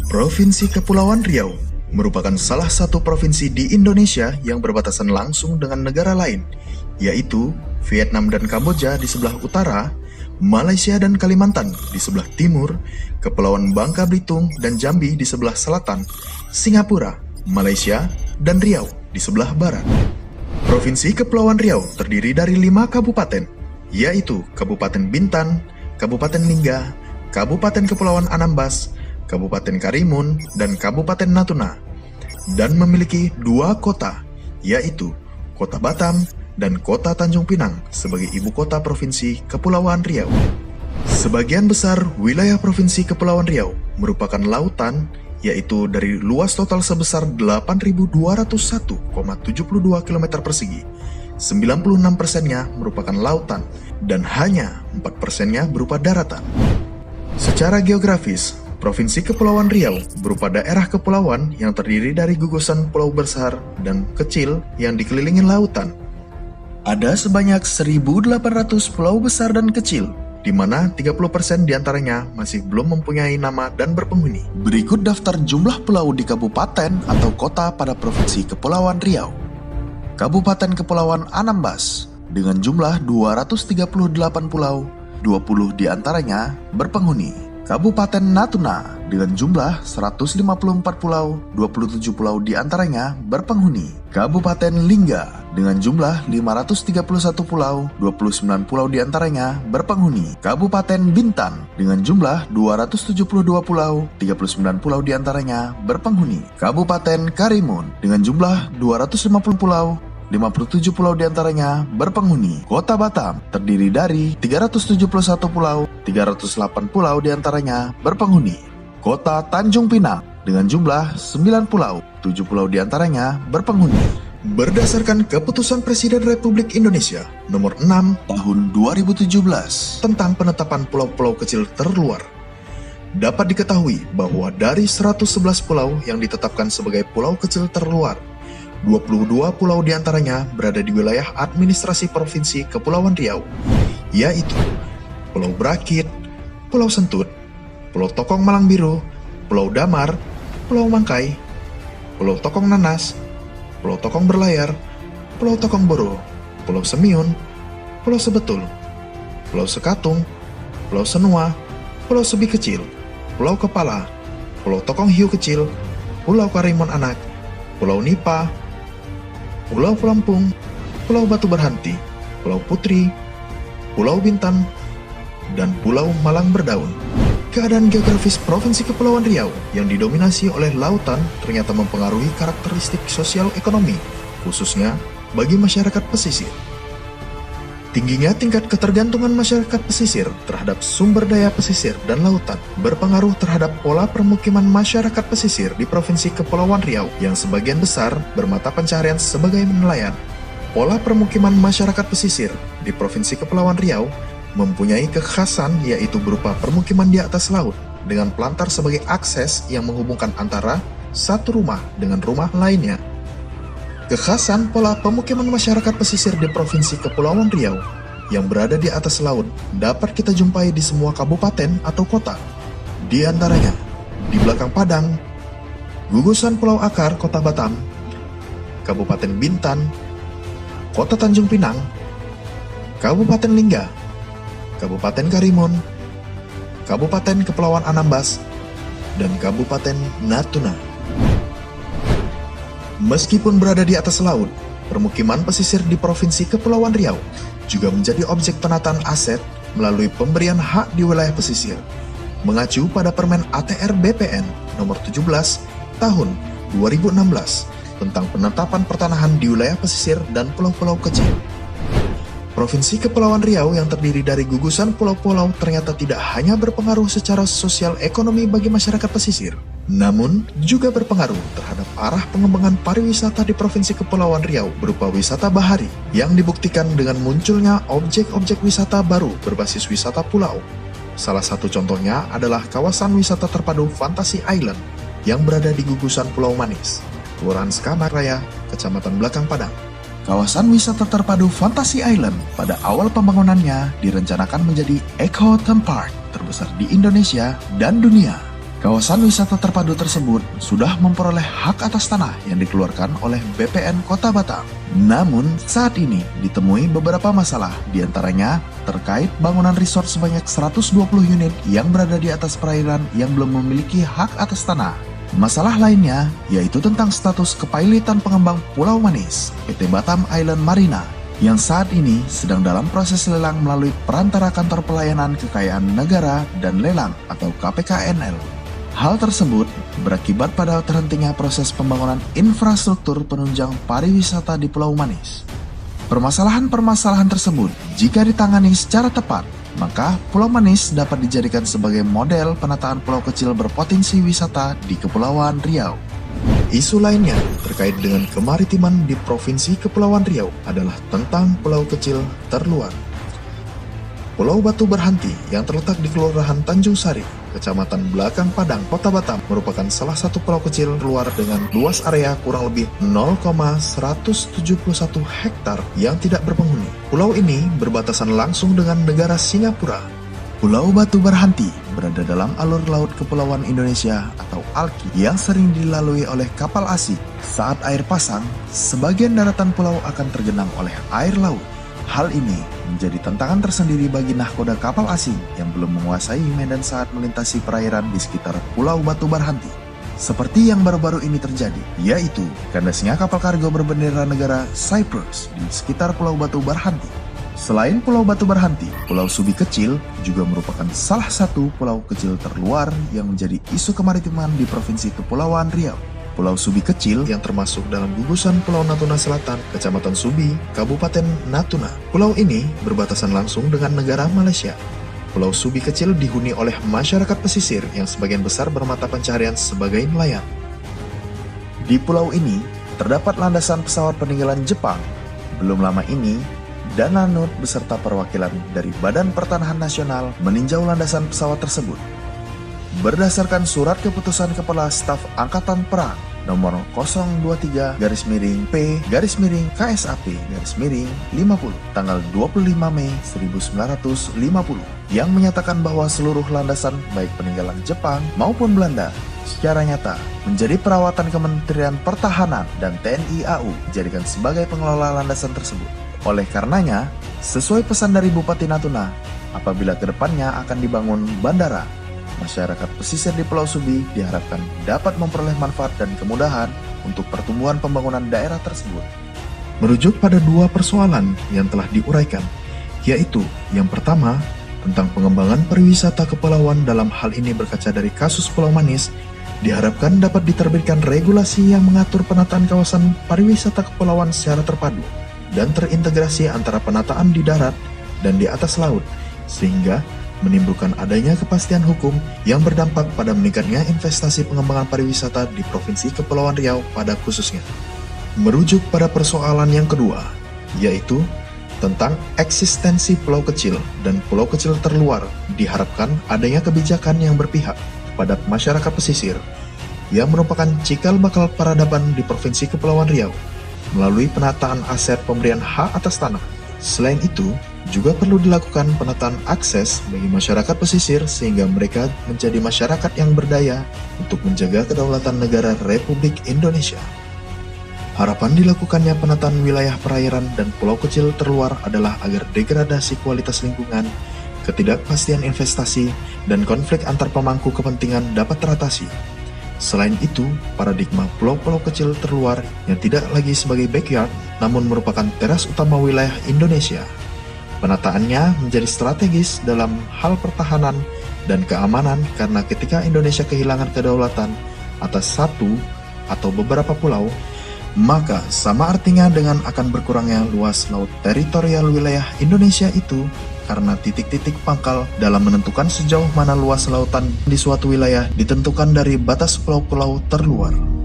Provinsi Kepulauan Riau merupakan salah satu provinsi di Indonesia yang berbatasan langsung dengan negara lain, yaitu Vietnam dan Kamboja di sebelah utara, Malaysia dan Kalimantan di sebelah timur, Kepulauan Bangka Belitung dan Jambi di sebelah selatan, Singapura, Malaysia, dan Riau di sebelah barat. Provinsi Kepulauan Riau terdiri dari 5 kabupaten, yaitu Kabupaten Bintan, Kabupaten Lingga, Kabupaten Kepulauan Anambas, Kabupaten Karimun, dan Kabupaten Natuna, dan memiliki 2 kota, yaitu Kota Batam dan Kota Tanjung Pinang sebagai ibu kota Provinsi Kepulauan Riau. Sebagian besar wilayah Provinsi Kepulauan Riau merupakan lautan, yaitu dari luas total sebesar 8.201,72 km persegi, 96%-nya merupakan lautan, dan hanya 4%-nya berupa daratan. Secara geografis, Provinsi Kepulauan Riau berupa daerah kepulauan yang terdiri dari gugusan pulau besar dan kecil yang dikelilingi lautan. Ada sebanyak 1.800 pulau besar dan kecil, di mana 30% diantaranya masih belum mempunyai nama dan berpenghuni. Berikut daftar jumlah pulau di kabupaten atau kota pada Provinsi Kepulauan Riau. Kabupaten Kepulauan Anambas dengan jumlah 238 pulau, 20 diantaranya berpenghuni. Kabupaten Natuna dengan jumlah 154 pulau, 27 pulau diantaranya berpenghuni. Kabupaten Lingga dengan jumlah 531 pulau, 29 pulau diantaranya berpenghuni. Kabupaten Bintan dengan jumlah 272 pulau, 39 pulau diantaranya berpenghuni. Kabupaten Karimun dengan jumlah 250 pulau, 57 pulau diantaranya berpenghuni. Kota Batam terdiri dari 371 pulau, 308 pulau diantaranya berpenghuni. Kota Tanjung Pinang dengan jumlah 9 pulau, 7 pulau diantaranya berpenghuni. Berdasarkan Keputusan Presiden Republik Indonesia Nomor 6 Tahun 2017 tentang penetapan pulau-pulau kecil terluar, dapat diketahui bahwa dari 111 pulau yang ditetapkan sebagai pulau kecil terluar, 22 pulau diantaranya berada di wilayah administrasi Provinsi Kepulauan Riau, yaitu Pulau Brakit, Pulau Sentut, Pulau Tokong Malang Biru, Pulau Damar, Pulau Mangkai, Pulau Tokong Nanas, Pulau Tokong Berlayar, Pulau Tokong Boro, Pulau Semiun, Pulau Sebetul, Pulau Sekatung, Pulau Senua, Pulau Sebi Kecil, Pulau Kepala, Pulau Tokong Hiu Kecil, Pulau Karimun Anak, Pulau Nipa, Pulau Pelampung, Pulau Batu Berhanti, Pulau Putri, Pulau Bintan, dan Pulau Malang Berdaun. Keadaan geografis Provinsi Kepulauan Riau yang didominasi oleh lautan ternyata mempengaruhi karakteristik sosial ekonomi, khususnya bagi masyarakat pesisir. Tingginya tingkat ketergantungan masyarakat pesisir terhadap sumber daya pesisir dan lautan berpengaruh terhadap pola permukiman masyarakat pesisir di Provinsi Kepulauan Riau yang sebagian besar bermata pencaharian sebagai nelayan. Pola permukiman masyarakat pesisir di Provinsi Kepulauan Riau mempunyai kekhasan, yaitu berupa permukiman di atas laut dengan pelantar sebagai akses yang menghubungkan antara satu rumah dengan rumah lainnya. Kekhasan pola pemukiman masyarakat pesisir di Provinsi Kepulauan Riau yang berada di atas laut dapat kita jumpai di semua kabupaten atau kota. Di antaranya, di belakang Padang, gugusan Pulau Akar Kota Batam, Kabupaten Bintan, Kota Tanjung Pinang, Kabupaten Lingga, Kabupaten Karimun, Kabupaten Kepulauan Anambas, dan Kabupaten Natuna. Meskipun berada di atas laut, permukiman pesisir di Provinsi Kepulauan Riau juga menjadi objek penataan aset melalui pemberian hak di wilayah pesisir, mengacu pada Permen ATR BPN Nomor 17 Tahun 2016 tentang penetapan pertanahan di wilayah pesisir dan pulau-pulau kecil. Provinsi Kepulauan Riau yang terdiri dari gugusan pulau-pulau ternyata tidak hanya berpengaruh secara sosial ekonomi bagi masyarakat pesisir, namun juga berpengaruh terhadap arah pengembangan pariwisata di Provinsi Kepulauan Riau berupa wisata bahari yang dibuktikan dengan munculnya objek-objek wisata baru berbasis wisata pulau. Salah satu contohnya adalah kawasan wisata terpadu Fantasi Island yang berada di gugusan Pulau Manis, Kelurahan Sekamat Raya, Kecamatan Belakang Padang. Kawasan wisata terpadu Fantasi Island pada awal pembangunannya direncanakan menjadi eco theme park terbesar di Indonesia dan dunia. Kawasan wisata terpadu tersebut sudah memperoleh hak atas tanah yang dikeluarkan oleh BPN Kota Batam. Namun, saat ini ditemui beberapa masalah, diantaranya terkait bangunan resort sebanyak 120 unit yang berada di atas perairan yang belum memiliki hak atas tanah. Masalah lainnya yaitu tentang status kepailitan pengembang Pulau Manis, PT Batam Island Marina, yang saat ini sedang dalam proses lelang melalui perantara Kantor Pelayanan Kekayaan Negara dan Lelang atau KPKNL. Hal tersebut berakibat pada terhentinya proses pembangunan infrastruktur penunjang pariwisata di Pulau Manis. Permasalahan-permasalahan tersebut jika ditangani secara tepat, maka Pulau Manis dapat dijadikan sebagai model penataan pulau kecil berpotensi wisata di Kepulauan Riau. Isu lainnya terkait dengan kemaritiman di Provinsi Kepulauan Riau adalah tentang pulau kecil terluar. Pulau Batu Berhanti yang terletak di Kelurahan Tanjung Sari, Kecamatan Belakang Padang, Kota Batam merupakan salah satu pulau kecil terluar dengan luas area kurang lebih 0,171 hektar yang tidak berpenghuni. Pulau ini berbatasan langsung dengan negara Singapura. Pulau Batu Berhanti berada dalam alur laut Kepulauan Indonesia atau ALKI yang sering dilalui oleh kapal asing. Saat air pasang, sebagian daratan pulau akan tergenang oleh air laut. Hal ini menjadi tantangan tersendiri bagi nahkoda kapal asing yang belum menguasai medan saat melintasi perairan di sekitar Pulau Batu Berhanti. Seperti yang baru-baru ini terjadi, yaitu kandasnya kapal kargo berbendera negara Cyprus di sekitar Pulau Batu Berhanti. Selain Pulau Batu Berhanti, Pulau Subi Kecil juga merupakan salah satu pulau kecil terluar yang menjadi isu kemaritiman di Provinsi Kepulauan Riau. Pulau Subi Kecil yang termasuk dalam gugusan Pulau Natuna Selatan, Kecamatan Subi, Kabupaten Natuna. Pulau ini berbatasan langsung dengan negara Malaysia. Pulau Subi Kecil dihuni oleh masyarakat pesisir yang sebagian besar bermata pencaharian sebagai nelayan. Di pulau ini terdapat landasan pesawat peninggalan Jepang. Belum lama ini, Dananut beserta perwakilan dari Badan Pertanahan Nasional meninjau landasan pesawat tersebut. Berdasarkan surat keputusan Kepala Staf Angkatan Perang nomor 023-P-KSAP-50 tanggal 25 Mei 1950 yang menyatakan bahwa seluruh landasan baik peninggalan Jepang maupun Belanda secara nyata menjadi perawatan Kementerian Pertahanan dan TNI AU dijadikan sebagai pengelola landasan tersebut. Oleh karenanya, sesuai pesan dari Bupati Natuna, apabila kedepannya akan dibangun bandara, masyarakat pesisir di Pulau Subi diharapkan dapat memperoleh manfaat dan kemudahan untuk pertumbuhan pembangunan daerah tersebut. Merujuk pada dua persoalan yang telah diuraikan, yaitu yang pertama tentang pengembangan pariwisata kepulauan dalam hal ini berkaca dari kasus Pulau Manis, diharapkan dapat diterbitkan regulasi yang mengatur penataan kawasan pariwisata kepulauan secara terpadu dan terintegrasi antara penataan di darat dan di atas laut, sehingga menimbulkan adanya kepastian hukum yang berdampak pada meningkatnya investasi pengembangan pariwisata di Provinsi Kepulauan Riau pada khususnya. Merujuk pada persoalan yang kedua, yaitu tentang eksistensi pulau kecil dan pulau kecil terluar, diharapkan adanya kebijakan yang berpihak pada masyarakat pesisir yang merupakan cikal bakal peradaban di Provinsi Kepulauan Riau melalui penataan aset pemberian hak atas tanah. Selain itu, juga perlu dilakukan penataan akses bagi masyarakat pesisir sehingga mereka menjadi masyarakat yang berdaya untuk menjaga kedaulatan negara Republik Indonesia. Harapan dilakukannya penataan wilayah perairan dan pulau kecil terluar adalah agar degradasi kualitas lingkungan, ketidakpastian investasi, dan konflik antar pemangku kepentingan dapat teratasi. Selain itu, paradigma pulau-pulau kecil terluar yang tidak lagi sebagai backyard namun merupakan teras utama wilayah Indonesia. Penataannya menjadi strategis dalam hal pertahanan dan keamanan karena ketika Indonesia kehilangan kedaulatan atas satu atau beberapa pulau, maka sama artinya dengan akan berkurangnya luas laut teritorial wilayah Indonesia itu karena titik-titik pangkal dalam menentukan sejauh mana luas lautan di suatu wilayah ditentukan dari batas pulau-pulau terluar.